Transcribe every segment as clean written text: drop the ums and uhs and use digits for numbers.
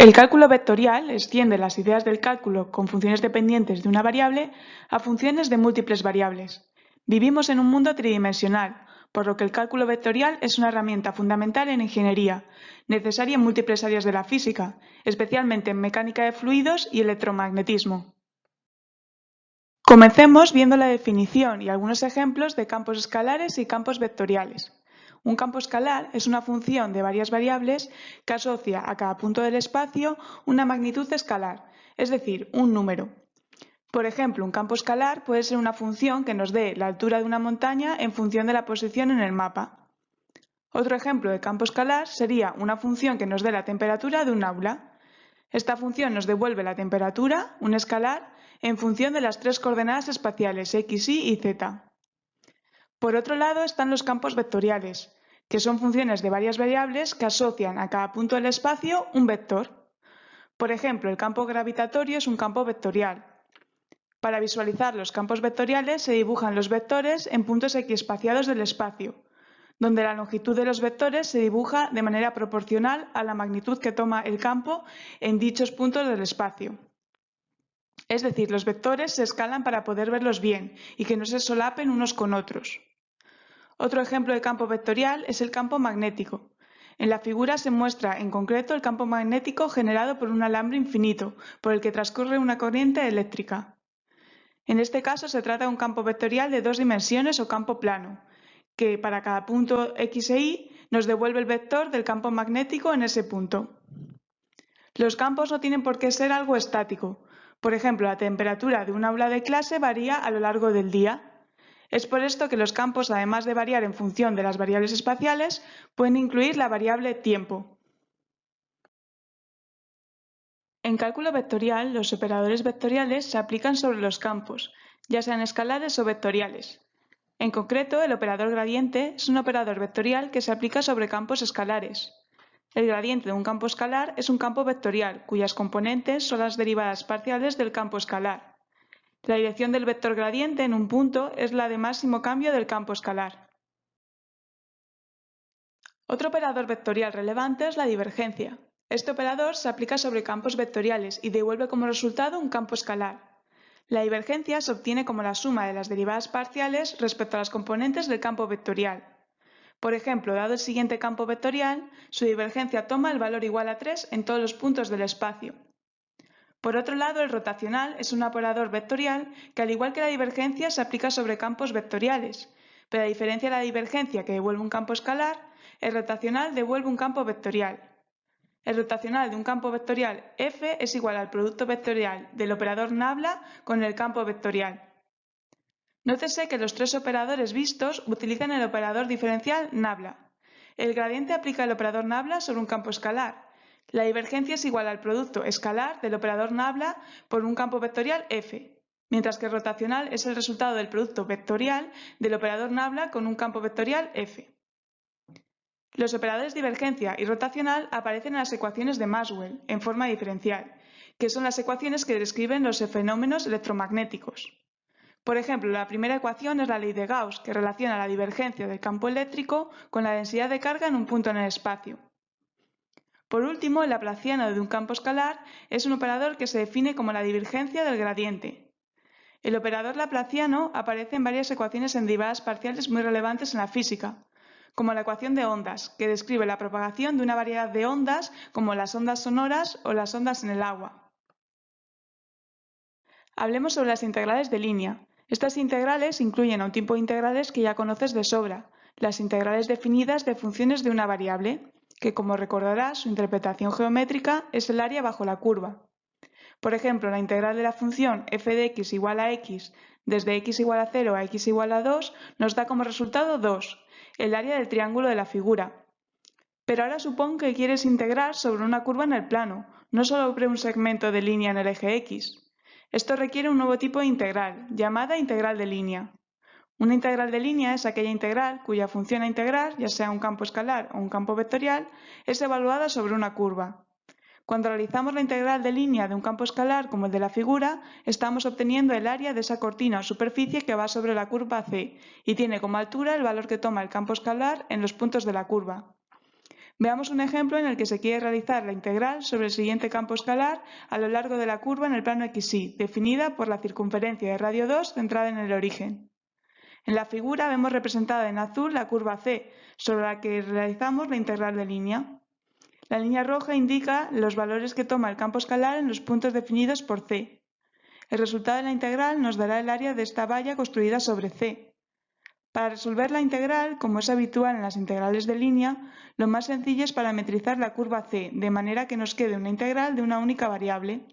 El cálculo vectorial extiende las ideas del cálculo con funciones dependientes de una variable a funciones de múltiples variables. Vivimos en un mundo tridimensional, por lo que el cálculo vectorial es una herramienta fundamental en ingeniería, necesaria en múltiples áreas de la física, especialmente en mecánica de fluidos y electromagnetismo. Comencemos viendo la definición y algunos ejemplos de campos escalares y campos vectoriales. Un campo escalar es una función de varias variables que asocia a cada punto del espacio una magnitud escalar, es decir, un número. Por ejemplo, un campo escalar puede ser una función que nos dé la altura de una montaña en función de la posición en el mapa. Otro ejemplo de campo escalar sería una función que nos dé la temperatura de un aula. Esta función nos devuelve la temperatura, un escalar, en función de las tres coordenadas espaciales x, y y z. Por otro lado están los campos vectoriales, que son funciones de varias variables que asocian a cada punto del espacio un vector. Por ejemplo, el campo gravitatorio es un campo vectorial. Para visualizar los campos vectoriales se dibujan los vectores en puntos equiespaciados del espacio, donde la longitud de los vectores se dibuja de manera proporcional a la magnitud que toma el campo en dichos puntos del espacio. Es decir, los vectores se escalan para poder verlos bien y que no se solapen unos con otros. Otro ejemplo de campo vectorial es el campo magnético. En la figura se muestra en concreto el campo magnético generado por un alambre infinito, por el que transcurre una corriente eléctrica. En este caso se trata de un campo vectorial de dos dimensiones o campo plano, que para cada punto x e y nos devuelve el vector del campo magnético en ese punto. Los campos no tienen por qué ser algo estático. Por ejemplo, la temperatura de un aula de clase varía a lo largo del día. Es por esto que los campos, además de variar en función de las variables espaciales, pueden incluir la variable tiempo. En cálculo vectorial, los operadores vectoriales se aplican sobre los campos, ya sean escalares o vectoriales. En concreto, el operador gradiente es un operador vectorial que se aplica sobre campos escalares. El gradiente de un campo escalar es un campo vectorial, cuyas componentes son las derivadas parciales del campo escalar. La dirección del vector gradiente en un punto es la de máximo cambio del campo escalar. Otro operador vectorial relevante es la divergencia. Este operador se aplica sobre campos vectoriales y devuelve como resultado un campo escalar. La divergencia se obtiene como la suma de las derivadas parciales respecto a las componentes del campo vectorial. Por ejemplo, dado el siguiente campo vectorial, su divergencia toma el valor igual a 3 en todos los puntos del espacio. Por otro lado, el rotacional es un operador vectorial que, al igual que la divergencia, se aplica sobre campos vectoriales, pero a diferencia de la divergencia que devuelve un campo escalar, el rotacional devuelve un campo vectorial. El rotacional de un campo vectorial f es igual al producto vectorial del operador nabla con el campo vectorial. Nótese que los tres operadores vistos utilizan el operador diferencial nabla. El gradiente aplica el operador nabla sobre un campo escalar. La divergencia es igual al producto escalar del operador nabla por un campo vectorial f, mientras que el rotacional es el resultado del producto vectorial del operador nabla con un campo vectorial f. Los operadores divergencia y rotacional aparecen en las ecuaciones de Maxwell en forma diferencial, que son las ecuaciones que describen los fenómenos electromagnéticos. Por ejemplo, la primera ecuación es la ley de Gauss, que relaciona la divergencia del campo eléctrico con la densidad de carga en un punto en el espacio. Por último, el laplaciano de un campo escalar es un operador que se define como la divergencia del gradiente. El operador laplaciano aparece en varias ecuaciones en derivadas parciales muy relevantes en la física, como la ecuación de ondas, que describe la propagación de una variedad de ondas como las ondas sonoras o las ondas en el agua. Hablemos sobre las integrales de línea. Estas integrales incluyen a un tipo de integrales que ya conoces de sobra, las integrales definidas de funciones de una variable, que como recordarás su interpretación geométrica es el área bajo la curva. Por ejemplo, la integral de la función f de x igual a x desde x igual a 0 a x igual a 2 nos da como resultado 2, el área del triángulo de la figura. Pero ahora supón que quieres integrar sobre una curva en el plano, no solo sobre un segmento de línea en el eje x. Esto requiere un nuevo tipo de integral, llamada integral de línea. Una integral de línea es aquella integral cuya función a integrar, ya sea un campo escalar o un campo vectorial, es evaluada sobre una curva. Cuando realizamos la integral de línea de un campo escalar como el de la figura, estamos obteniendo el área de esa cortina o superficie que va sobre la curva C y tiene como altura el valor que toma el campo escalar en los puntos de la curva. Veamos un ejemplo en el que se quiere realizar la integral sobre el siguiente campo escalar a lo largo de la curva en el plano XY, definida por la circunferencia de radio 2 centrada en el origen. En la figura vemos representada en azul la curva C, sobre la que realizamos la integral de línea. La línea roja indica los valores que toma el campo escalar en los puntos definidos por C. El resultado de la integral nos dará el área de esta valla construida sobre C. Para resolver la integral, como es habitual en las integrales de línea, lo más sencillo es parametrizar la curva C, de manera que nos quede una integral de una única variable.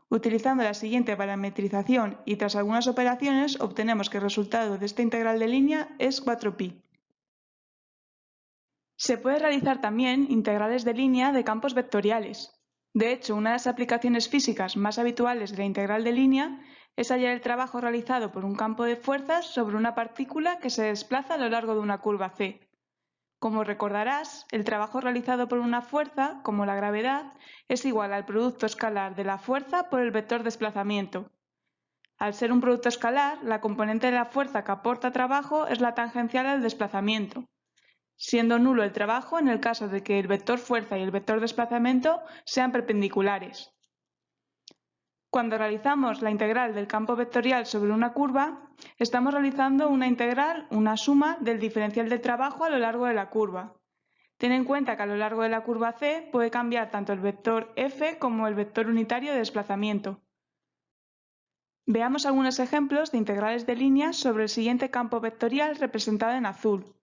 Utilizando la siguiente parametrización y tras algunas operaciones, obtenemos que el resultado de esta integral de línea es 4pi. Se puede realizar también integrales de línea de campos vectoriales. De hecho, una de las aplicaciones físicas más habituales de la integral de línea es hallar el trabajo realizado por un campo de fuerzas sobre una partícula que se desplaza a lo largo de una curva C. Como recordarás, el trabajo realizado por una fuerza, como la gravedad, es igual al producto escalar de la fuerza por el vector desplazamiento. Al ser un producto escalar, la componente de la fuerza que aporta trabajo es la tangencial al desplazamiento, siendo nulo el trabajo en el caso de que el vector fuerza y el vector desplazamiento sean perpendiculares. Cuando realizamos la integral del campo vectorial sobre una curva, estamos realizando una integral, una suma del diferencial de trabajo a lo largo de la curva. Ten en cuenta que a lo largo de la curva C puede cambiar tanto el vector f como el vector unitario de desplazamiento. Veamos algunos ejemplos de integrales de línea sobre el siguiente campo vectorial representado en azul.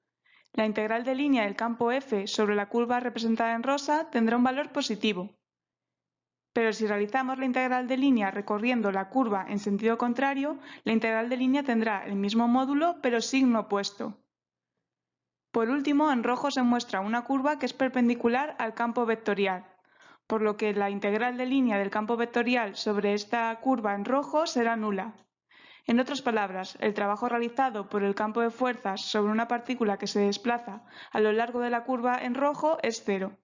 La integral de línea del campo f sobre la curva representada en rosa tendrá un valor positivo. Pero si realizamos la integral de línea recorriendo la curva en sentido contrario, la integral de línea tendrá el mismo módulo pero signo opuesto. Por último, en rojo se muestra una curva que es perpendicular al campo vectorial, por lo que la integral de línea del campo vectorial sobre esta curva en rojo será nula. En otras palabras, el trabajo realizado por el campo de fuerzas sobre una partícula que se desplaza a lo largo de la curva en rojo es cero.